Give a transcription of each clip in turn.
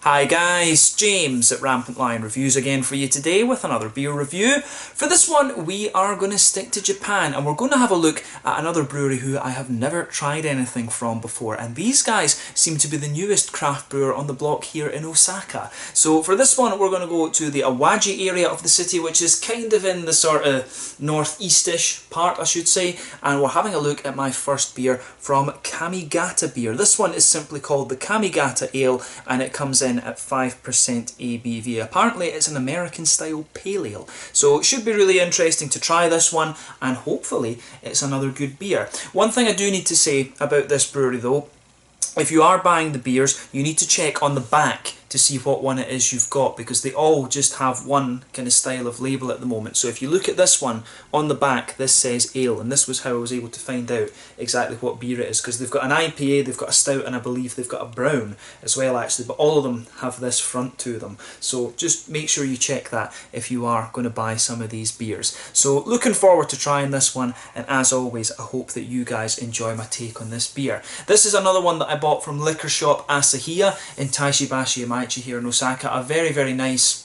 Hi guys, James at Rampant Lion Reviews again for you today with another beer review. For this one we are going to stick to Japan and we're going to have a look at another brewery who I have never tried anything from before, and these guys seem to be the newest craft brewer on the block here in Osaka. So for this one we're going to go to the Awaji area of the city, which is kind of in the sort of northeastish part I should say, and we're having a look at my first beer from Kamigata Beer. This one is simply called the Kamigata Ale and it comes in at 5% ABV. Apparently it's an American style pale ale, so it should be really interesting to try this one and hopefully it's another good beer. One thing I do need to say about this brewery though, if you are buying the beers you need to check on the back to see what one it is you've got, because they all just have one kind of style of label at the moment. So if you look at this one on the back, this says ale, and this was how I was able to find out exactly what beer it is, because they've got an IPA, they've got a stout, and I believe they've got a brown as well actually, but all of them have this front to them. So just make sure you check that if you are going to buy some of these beers. So looking forward to trying this one, and as always I hope that you guys enjoy my take on this beer. This is another one that I bought from liquor shop Asahiya in Taishibashi here in Osaka. A very nice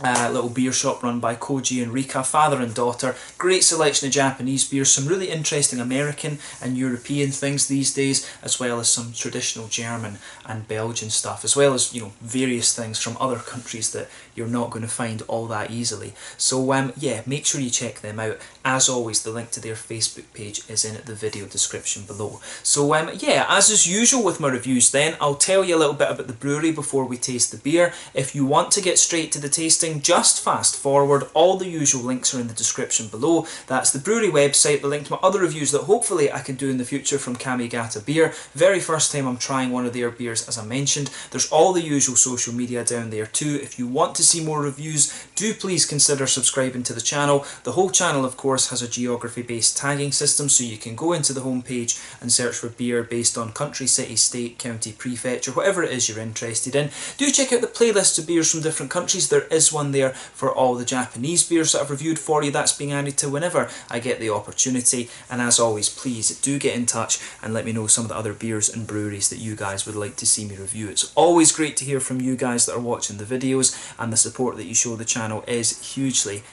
little beer shop run by Koji and Rika, father and daughter. Great selection of Japanese beers, some really interesting American and European things these days, as well as some traditional German and Belgian stuff, as well as, you know, various things from other countries that you're not going to find all that easily. So yeah, make sure you check them out. As always, the link to their Facebook page is in the video description below. So yeah, as is usual with my reviews then, I'll tell you a little bit about the brewery before we taste the beer. If you want to get straight to the tasting, just fast forward. All the usual links are in the description below. That's the brewery website, the link to my other reviews that hopefully I can do in the future from Kamigata Beer. Very first time I'm trying one of their beers, as I mentioned. There's all the usual social media down there too. If you want to see more reviews, do please consider subscribing to the channel. The whole channel of course has a geography based tagging system, so you can go into the homepage and search for beer based on country, city, state, county, prefecture, whatever it is you're interested in. Do check out the playlist of beers from different countries. There is one there for all the Japanese beers that I've reviewed for you. That's being added to whenever I get the opportunity, and as always please do get in touch and let me know some of the other beers and breweries that you guys would like to see me review. It's always great to hear from you guys that are watching the videos, and the support that you show the channel is hugely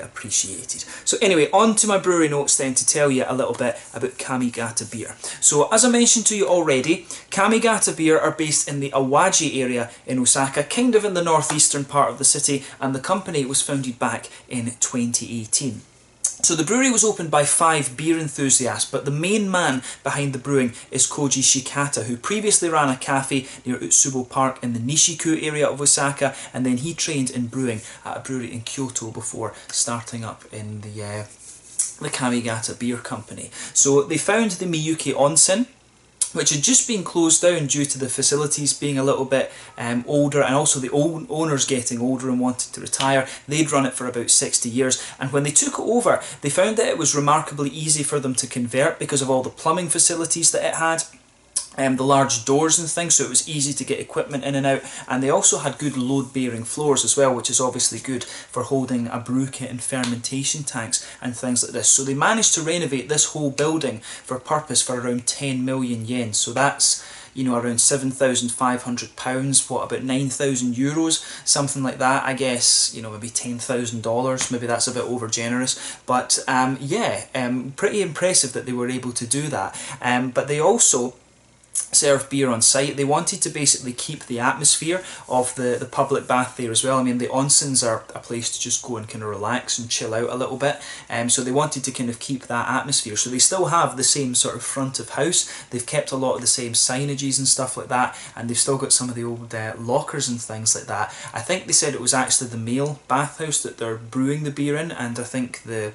appreciated. So anyway, on to my brewery notes then to tell you a little bit about Kamigata Beer. So as I mentioned to you already, Kamigata Beer are based in the Awaji area in Osaka, kind of in the northeastern part of the city, and the company was founded back in 2018. So the brewery was opened by 5 beer enthusiasts, but the main man behind the brewing is Koji Shikata, who previously ran a cafe near Utsubo Park in the Nishiku area of Osaka, and then he trained in brewing at a brewery in Kyoto before starting up in the Kamigata Beer Company. So they found the Miyuki Onsen, which had just been closed down due to the facilities being a little bit older, and also the owners getting older and wanted to retire. They'd run it for about 60 years, and when they took it over they found that it was remarkably easy for them to convert because of all the plumbing facilities that it had. The large doors and things, so it was easy to get equipment in and out, and they also had good load bearing floors as well, which is obviously good for holding a brew kit and fermentation tanks and things like this. So they managed to renovate this whole building for purpose for around 10 million yen, so that's, you know, around £7,500, what, about 9,000 euros, something like that. I guess, you know, maybe $10,000, maybe that's a bit over generous, but yeah, pretty impressive that they were able to do that. But they also serve beer on site. They wanted to basically keep the atmosphere of the public bath there as well. I mean, the onsens are a place to just go and kind of relax and chill out a little bit, so they wanted to kind of keep that atmosphere. So they still have the same sort of front of house, they've kept a lot of the same signages and stuff like that, and they've still got some of the old lockers and things like that. I think they said it was actually the male bathhouse that they're brewing the beer in, and I think the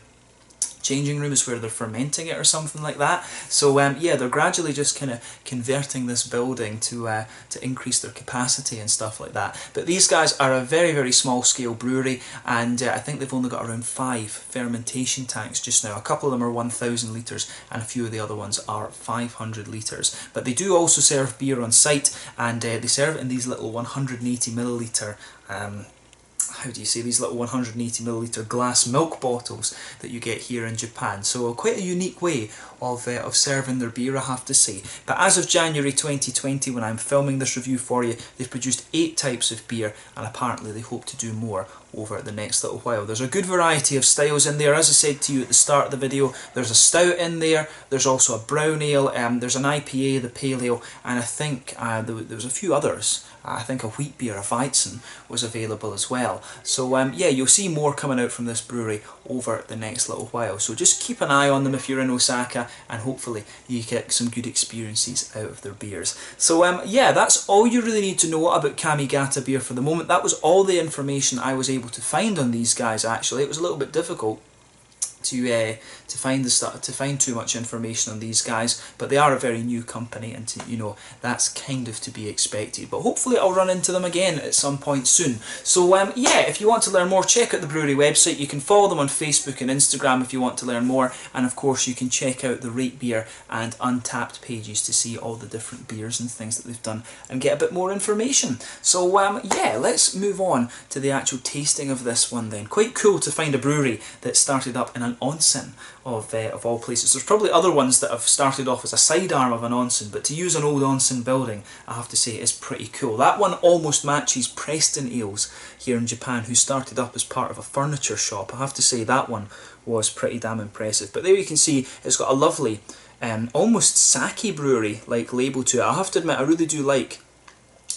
changing room is where they're fermenting it or something like that. So yeah, they're gradually just kind of converting this building to increase their capacity and stuff like that. But these guys are a very small scale brewery, and I think they've only got around 5 fermentation tanks just now. A couple of them are 1,000 litres and a few of the other ones are 500 litres. But they do also serve beer on site, and they serve it in these little 180 millilitre how do you say, these little 180ml glass milk bottles that you get here in Japan. So quite a unique way of serving their beer, I have to say. But as of January 2020, when I'm filming this review for you, they've produced 8 types of beer, and apparently they hope to do more over the next little while. There's a good variety of styles in there. As I said to you at the start of the video, there's a stout in there, there's also a brown ale, there's an IPA, the pale ale, and I think there was a few others. I think a wheat beer, a Weizen, was available as well. So yeah, you'll see more coming out from this brewery over the next little while. So just keep an eye on them if you're in Osaka, and hopefully you get some good experiences out of their beers. So yeah, that's all you really need to know about Kamigata Beer for the moment. That was all the information I was able to find on these guys. Actually, it was a little bit difficult to find too much information on these guys, but they are a very new company, and you know, that's kind of to be expected. But hopefully I'll run into them again at some point soon. So yeah, if you want to learn more, check out the brewery website. You can follow them on Facebook and Instagram if you want to learn more, and of course you can check out the Rate Beer and Untappd pages to see all the different beers and things that they've done and get a bit more information. So yeah, let's move on to the actual tasting of this one then. Quite cool to find a brewery that started up in an onsen of all places. There's probably other ones that have started off as a sidearm of an onsen, but to use an old onsen building, I have to say, is pretty cool. That one almost matches Preston Ales here in Japan, who started up as part of a furniture shop. I have to say that one was pretty damn impressive. But there you can see it's got a lovely almost sake brewery like label to it. I have to admit, I really do like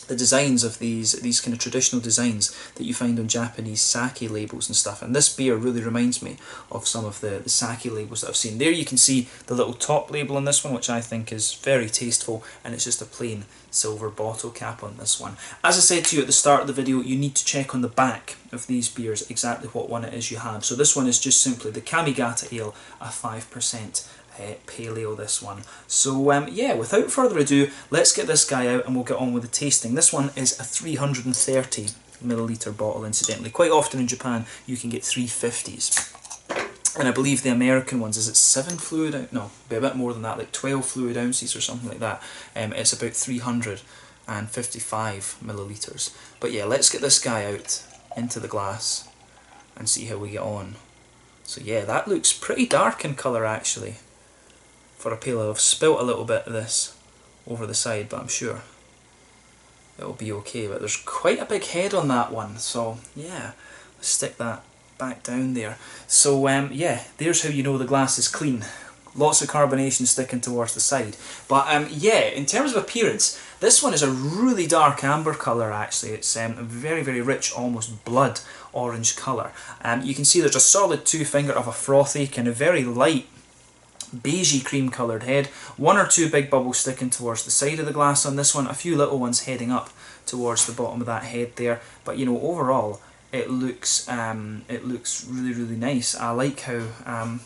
the designs of these kind of traditional designs that you find on Japanese sake labels and stuff, and this beer really reminds me of some of the sake labels that I've seen. There you can see the little top label on this one, which I think is very tasteful, and it's just a plain silver bottle cap on this one. As I said to you at the start of the video, you need to check on the back of these beers exactly what one it is you have. So this one is just simply the Kamigata Ale, a 5% pale ale, this one. So yeah, without further ado, let's get this guy out and we'll get on with the tasting. This one is a 330ml bottle, incidentally. Quite often in Japan you can get 350s. And I believe the American ones, is it 7 fluid ounces? No, be a bit more than that, like 12 fluid ounces or something like that. It's about 355ml. But yeah, let's get this guy out into the glass and see how we get on. So yeah, that looks pretty dark in colour actually for a pale ale. I've spilt a little bit of this over the side, but I'm sure it'll be okay. But there's quite a big head on that one, so yeah, let's stick that back down there. So yeah, there's how you know the glass is clean. Lots of carbonation sticking towards the side. But yeah, in terms of appearance, this one is a really dark amber colour actually. It's a very, very rich, almost blood orange colour. You can see there's a solid 2-finger of a frothy, kind of very light beigey cream coloured head. 1 or 2 big bubbles sticking towards the side of the glass on this one, a few little ones heading up towards the bottom of that head there. But you know, overall it looks really, really nice. I like how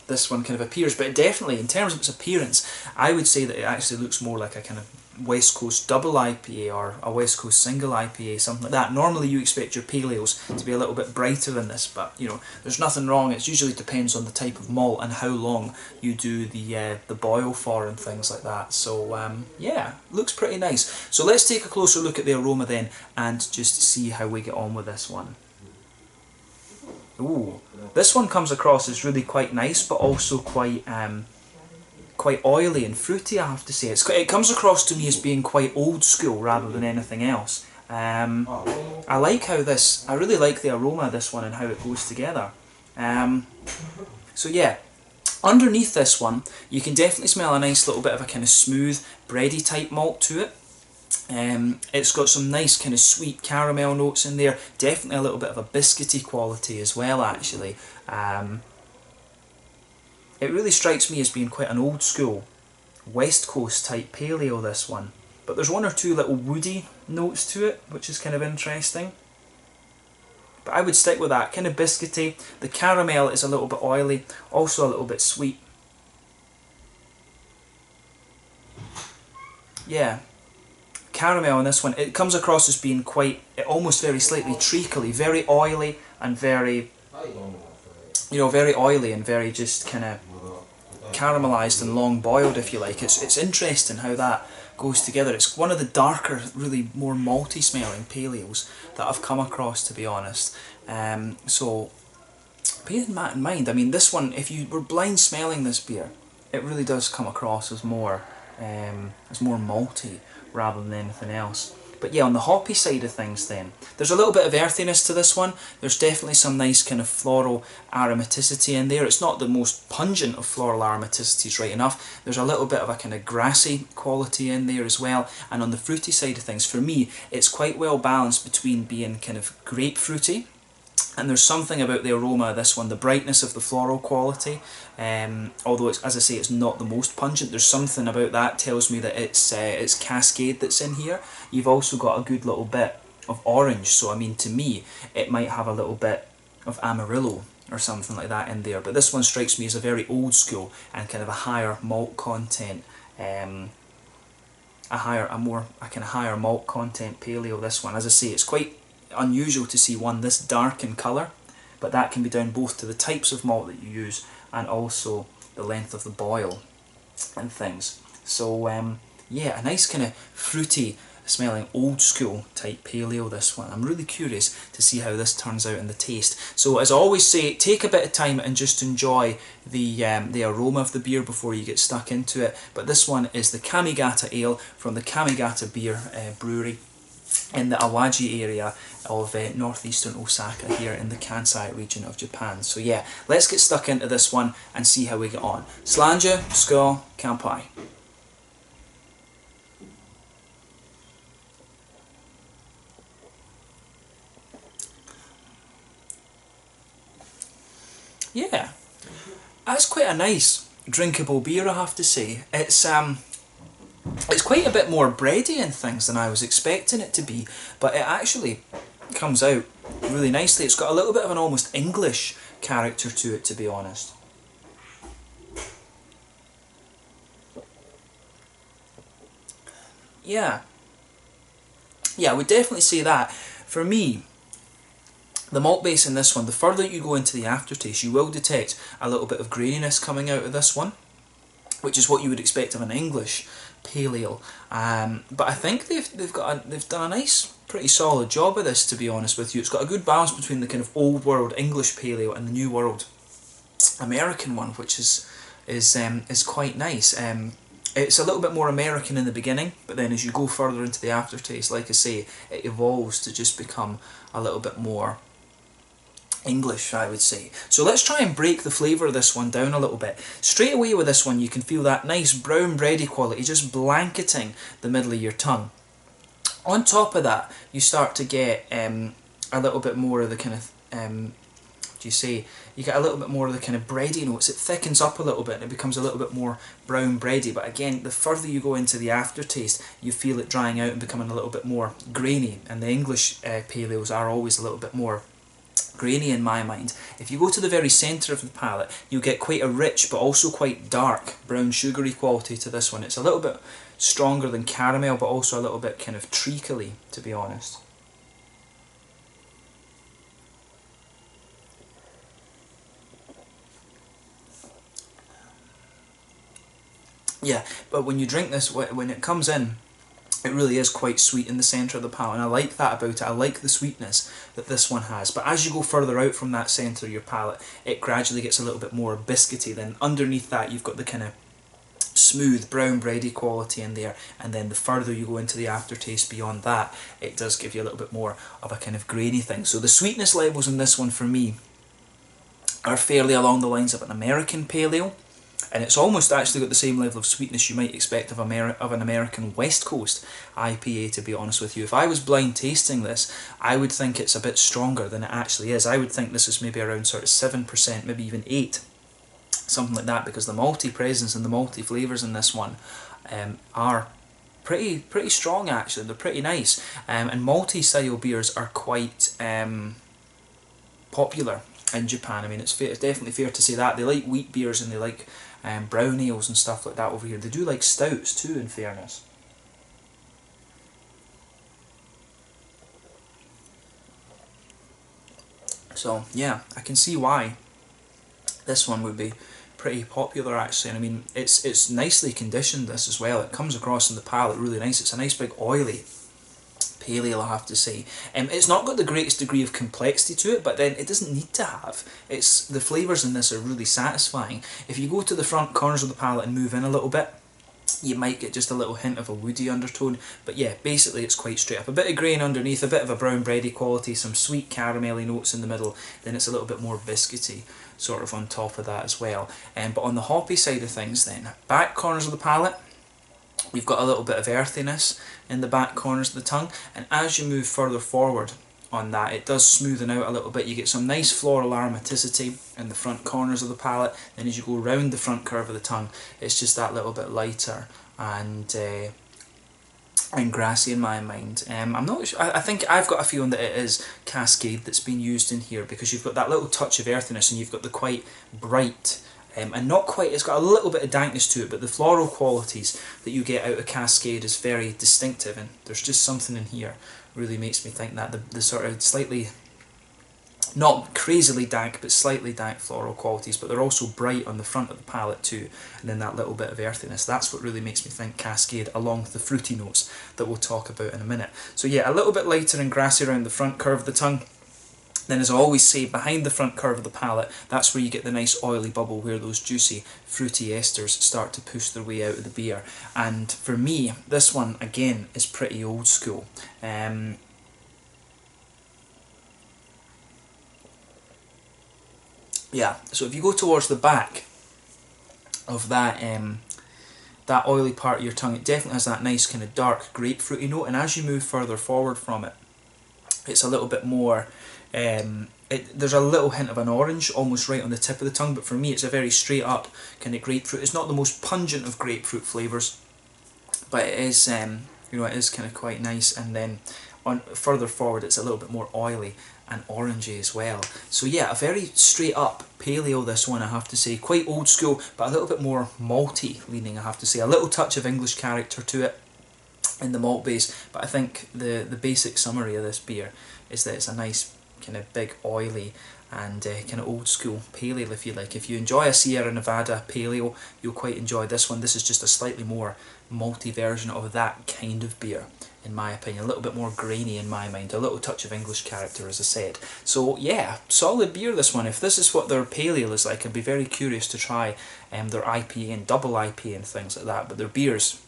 this one kind of appears, but definitely in terms of its appearance, I would say that it actually looks more like a kind of West Coast double IPA or a West Coast single IPA, something like that. Normally you expect your pale ales to be a little bit brighter than this, but you know, there's nothing wrong. It usually depends on the type of malt and how long you do the boil for and things like that. So yeah, looks pretty nice. So let's take a closer look at the aroma then and just see how we get on with this one. Ooh, this one comes across as really quite nice, but also quite oily and fruity, I have to say. It comes across to me as being quite old school rather than anything else. I like how this, I really like the aroma of this one and how it goes together. So yeah, underneath this one, you can definitely smell a nice little bit of a kind of smooth, bready type malt to it. It's got some nice kind of sweet caramel notes in there, definitely a little bit of a biscuity quality as well actually. It really strikes me as being quite an old school West Coast type pale ale, this one. But there's 1 or 2 little woody notes to it, which is kind of interesting. But I would stick with that, kind of biscuity. The caramel is a little bit oily, also a little bit sweet. Yeah, caramel in this one, it comes across as being quite, almost very slightly treacly, very oily and very, you know, very oily and very just kind of caramelised and long boiled, if you like. It's interesting how that goes together. It's one of the darker, really more malty smelling pale ales that I've come across, to be honest. So bear that in mind. I mean, this one, if you were blind smelling this beer, it really does come across as more malty rather than anything else. But yeah, on the hoppy side of things then, there's a little bit of earthiness to this one. There's definitely some nice kind of floral aromaticity in there. It's not the most pungent of floral aromaticities, right enough. There's a little bit of a kind of grassy quality in there as well. And on the fruity side of things, for me, it's quite well balanced between being kind of grapefruity, and there's something about the aroma of this one, the brightness of the floral quality, although it's, as I say, it's not the most pungent. There's something about that tells me that it's Cascade that's in here. You've also got a good little bit of orange, so I mean, to me it might have a little bit of Amarillo or something like that in there, but this one strikes me as a very old school and kind of a higher malt content, a kind of higher malt content pale ale. This one, as I say, it's quite unusual to see one this dark in colour, but that can be down both to the types of malt that you use and also the length of the boil and things. So yeah, a nice kind of fruity smelling old school type pale ale, this one. I'm really curious to see how this turns out in the taste. So as I always say, take a bit of time and just enjoy the aroma of the beer before you get stuck into it. But this one is the Kamigata Ale from the Kamigata Beer brewery in the Awaji area of northeastern Osaka here in the Kansai region of Japan. So yeah, let's get stuck into this one and see how we get on. Slanja, skål, kanpai. Yeah, that's quite a nice drinkable beer, I have to say. It's quite a bit more bready and things than I was expecting it to be, but it actually comes out really nicely. It's got a little bit of an almost English character to it, to be honest. Yeah, I would definitely say that. For me, the malt base in this one, the further you go into the aftertaste, you will detect a little bit of graininess coming out of this one, which is what you would expect of an English pale ale. But I think they've done a nice, pretty solid job of this, to be honest with you. It's got a good balance between the kind of old world English pale ale and the new world American one, which is quite nice. It's a little bit more American in the beginning, but then as you go further into the aftertaste, like I say, it evolves to just become a little bit more English, I would say. So let's try and break the flavour of this one down a little bit. Straight away with this one, you can feel that nice brown bready quality just blanketing the middle of your tongue. On top of that, you start to get a little bit more of the kind of, you get a little bit more of the kind of bready notes. It thickens up a little bit and it becomes a little bit more brown bready. But again, the further you go into the aftertaste, you feel it drying out and becoming a little bit more grainy. And the English pale ales are always a little bit more grainy in my mind. If you go to the very centre of the palate, you get quite a rich but also quite dark brown sugary quality to this one. It's a little bit stronger than caramel, but also a little bit kind of treacly, to be honest. Yeah, but when you drink this, when it comes in, it really is quite sweet in the centre of the palate, and I like that about it. I like the sweetness that this one has. But as you go further out from that centre of your palate, it gradually gets a little bit more biscuity. Then underneath that, you've got the kind of smooth brown bready quality in there, and then the further you go into the aftertaste beyond that, it does give you a little bit more of a kind of grainy thing. So the sweetness levels in this one for me are fairly along the lines of an American pale ale. And it's almost actually got the same level of sweetness you might expect of an American West Coast IPA, to be honest with you. If I was blind tasting this, I would think it's a bit stronger than it actually is. I would think this is maybe around sort of 7%, maybe even 8%, something like that, because the malty presence and the malty flavours in this one are pretty strong actually. They're pretty nice. And malty style beers are quite popular in Japan. I mean, it's definitely fair to say that. They like wheat beers and they like brown ales and stuff like that over here. They do like stouts too, in fairness. So yeah, I can see why this one would be pretty popular actually, and I mean it's nicely conditioned, this as well. It comes across in the palate really nice. It's a nice big oily pale ale, I have to say. It's not got the greatest degree of complexity to it, but then it doesn't need to have. It's the flavours in this are really satisfying. If you go to the front corners of the palate and move in a little bit, you might get just a little hint of a woody undertone, but yeah, basically it's quite straight up. A bit of grain underneath, a bit of a brown bready quality, some sweet caramelly notes in the middle, then it's a little bit more biscuity sort of on top of that as well. But on the hoppy side of things then, back corners of the palate, we've got a little bit of earthiness in the back corners of the tongue, and as you move further forward on that, it does smoothen out a little bit. You get some nice floral aromaticity in the front corners of the palate, then as you go round the front curve of the tongue, it's just that little bit lighter and grassy in my mind. I'm not sure, I think I've got a feeling that it is Cascade that's been used in here, because you've got that little touch of earthiness and you've got the quite bright and not quite, it's got a little bit of dankness to it, but the floral qualities that you get out of Cascade is very distinctive, and there's just something in here really makes me think that the sort of slightly, not crazily dank, but slightly dank floral qualities, but they're also bright on the front of the palate too, and then that little bit of earthiness, that's what really makes me think Cascade, along with the fruity notes that we'll talk about in a minute. So yeah, a little bit lighter and grassy around the front curve of the tongue. Then, as I always say, behind the front curve of the palate, that's where you get the nice oily bubble, where those juicy fruity esters start to push their way out of the beer. And for me, this one again is pretty old school. Yeah, so if you go towards the back of that that oily part of your tongue, it definitely has that nice kind of dark grapefruity note, and as you move further forward from it, it's a little bit more, there's a little hint of an orange almost right on the tip of the tongue, but for me it's a very straight up kind of grapefruit. It's not the most pungent of grapefruit flavours, but it is, you know, it is kind of quite nice, and then on further forward it's a little bit more oily and orangey as well. So yeah, a very straight up pale ale, this one, I have to say. Quite old school, but a little bit more malty leaning, I have to say. A little touch of English character to it in the malt base, but I think the basic summary of this beer is that it's a nice kind of big oily and kind of old school pale ale, if you like. If you enjoy a Sierra Nevada pale ale, you'll quite enjoy this one. This is just a slightly more malty version of that kind of beer, in my opinion. A little bit more grainy in my mind, a little touch of English character, as I said. So yeah, solid beer, this one. If this is what their pale ale is like, I'd be very curious to try their IPA and double IPA and things like that. But their beers,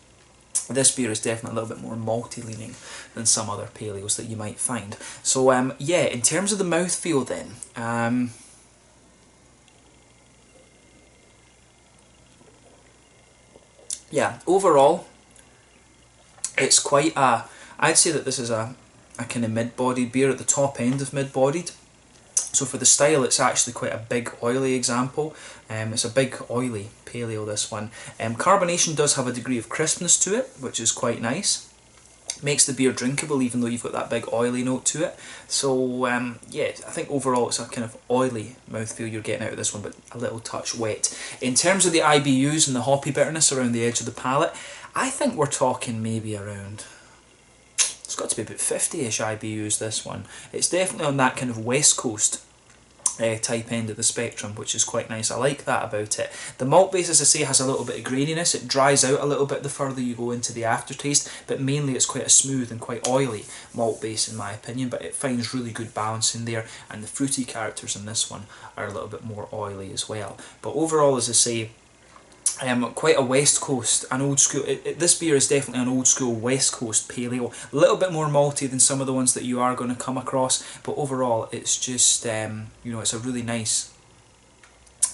this beer is definitely a little bit more malty leaning than some other pale ales that you might find. So yeah, in terms of the mouthfeel then, yeah, overall it's quite a, I'd say that this is a kind of mid-bodied beer, at the top end of mid-bodied. So for the style, it's actually quite a big oily example. It's a big oily pale ale, this one. Carbonation does have a degree of crispness to it, which is quite nice. Makes the beer drinkable even though you've got that big oily note to it. So yeah, I think overall it's a kind of oily mouthfeel you're getting out of this one, but a little touch wet. In terms of the IBUs and the hoppy bitterness around the edge of the palate, I think we're talking maybe around, it's got to be about 50-ish IBUs, this one. It's definitely on that kind of West Coast type end of the spectrum, which is quite nice. I like that about it. The malt base, as I say, has a little bit of graininess. It dries out a little bit the further you go into the aftertaste, but mainly it's quite a smooth and quite oily malt base in my opinion, but it finds really good balance in there, and the fruity characters in this one are a little bit more oily as well. But overall, as I say, quite a West Coast, an old school, this beer is definitely an old school West Coast pale ale, a little bit more malty than some of the ones that you are going to come across, but overall it's just, you know, it's a really nice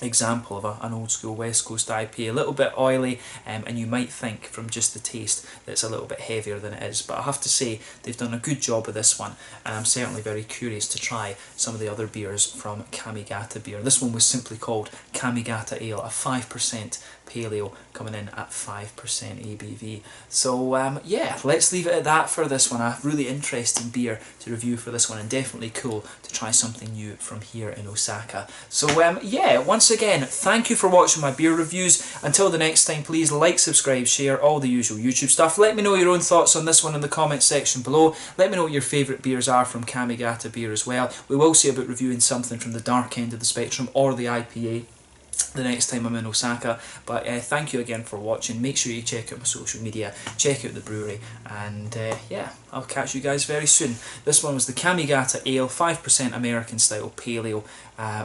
example of an old school West Coast IPA, a little bit oily, and you might think from just the taste that it's a little bit heavier than it is, but I have to say they've done a good job with this one, and I'm certainly very curious to try some of the other beers from Kamigata Beer. This one was simply called Kamigata Ale, a 5% pale ale coming in at 5% ABV. So yeah, let's leave it at that for this one. A really interesting beer to review for this one, and definitely cool to try something new from here in Osaka. So yeah, once again, thank you for watching my beer reviews. Until the next time, please like, subscribe, share, all the usual YouTube stuff. Let me know your own thoughts on this one in the comments section below. Let me know what your favourite beers are from Kamigata Beer as well. We will see about reviewing something from the dark end of the spectrum or the IPA. the next time I'm in Osaka. But thank you again for watching. Make sure you check out my social media, check out the brewery, and yeah, I'll catch you guys very soon. This one was the Kamigata Ale, 5% American style pale ale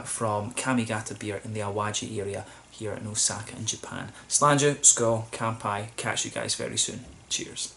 from Kamigata Beer in the Awaji area here in Osaka in Japan. Slanju, Skol, Kampai, catch you guys very soon. Cheers.